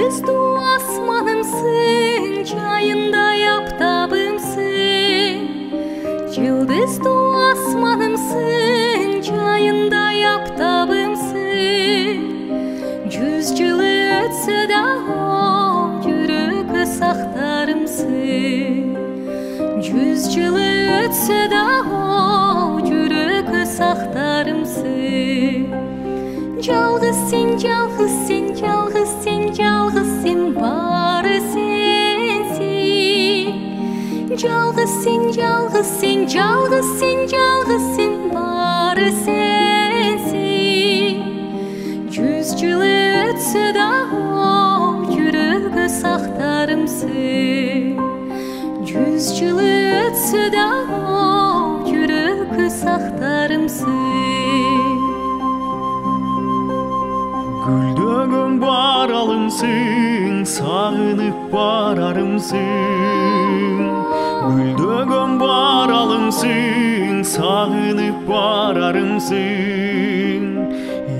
Жұлдызды асманымсың, жайындай аптабымсың. Жұлдызды асманымсың, жайындай аптабымсың. 100 жылы өтсе да жүрегі сақтарымсың. 100 жылы өтсе да жүрегі сақтарымсың. Жалғыз сен, жалғыз сен, жалғыз сен, жалғыз сен, бары сенсің. Жалғыз сен, жалғыз сен, жалғыз сен, жалғыз сен, бары сенсің. 100 жылы өтсе да жүрегі сақтарымсың. 100 жылы өтсе да жүрегі сақтарымсың. Гүлдөгөн баралымсың, сағынып барарымсың. Гүлдөгөн баралымсың, сағынып барарымсың.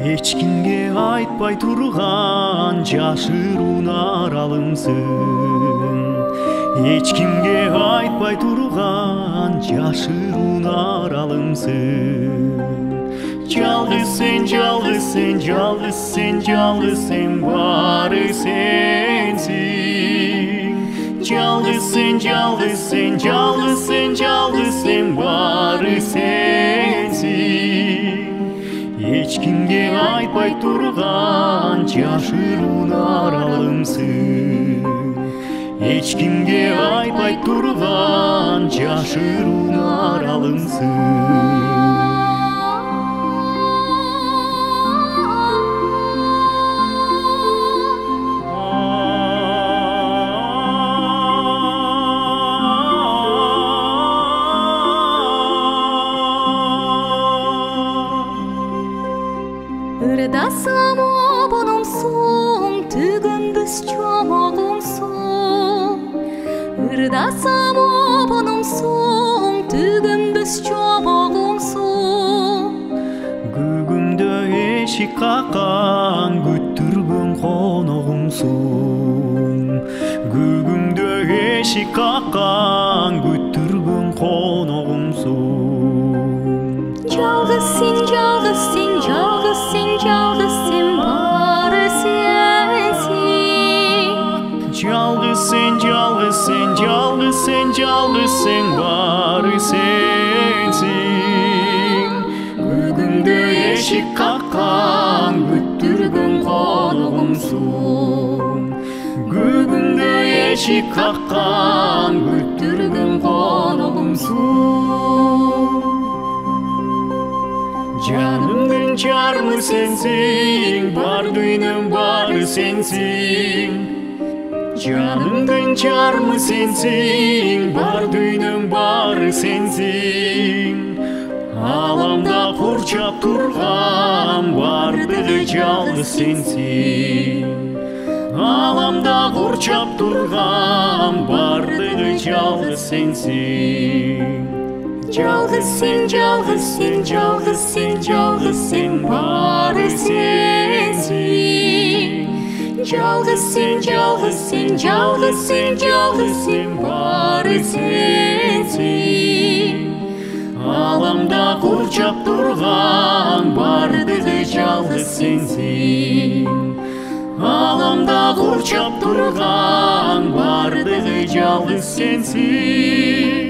Ешкімге айтпай тұрған жашыруун аралымсың. Ешкімге айтпай тұрған жашыруун аралымсың. Жалғыз сен, жалғыз сен, жалғыз сен, жалғыз сен, бары сенсің. Жалғыз сен, жалғыз сен, жалғыз сен, жалғыз сен, бары сенсің. Ешкімге айтпай тұрған жашыруун аралымсың. Ешкімге айтпай тұрған жашыруун аралымсың. Ырдасам обонумсуң, түгүнбүз чомогуңсуң. Ырдасам обонумсуң, түгүнбүз чомогуңсуң. Күгүмдө эшик каккан, күттүргөн коногуңсуң. Күгүмдө эшик каккан, күттүргөн коногуңсуң. Жалғыз сен, жалғыз сен, жалғыз сен, жалғыз сен, бары сенсің. Жалғыз сен, жалғыз сен, жалғыз сен, жалғыз сен, бары сенсің. Күгүмдө эшик каккан, күттүргөн коногуңсуң. Күгүмдө эшик каккан, күттүргөн коногуңсуң. Жанымдын жармы сенсің, бар дүйнөм бары сенсің. Жанымдын жармы сенсің, бар дүйнөм бары сенсің. Аламда курчап турган, бардыгы жалгыз сенсің. Аламда курчап турган, бардыгы жалгыз сенсің. Жалғыз сен, жалғыз сен, жалғыз сен, жалғыз сен, бары сенсің. Жалғыз сен, жалғыз сен, жалғыз сен, жалғыз сен, бары сенсің. Аламда курчап турган, бардыгы жалгыз сенсің. Аламда курчап турган, бардыгы жалгыз сенсің.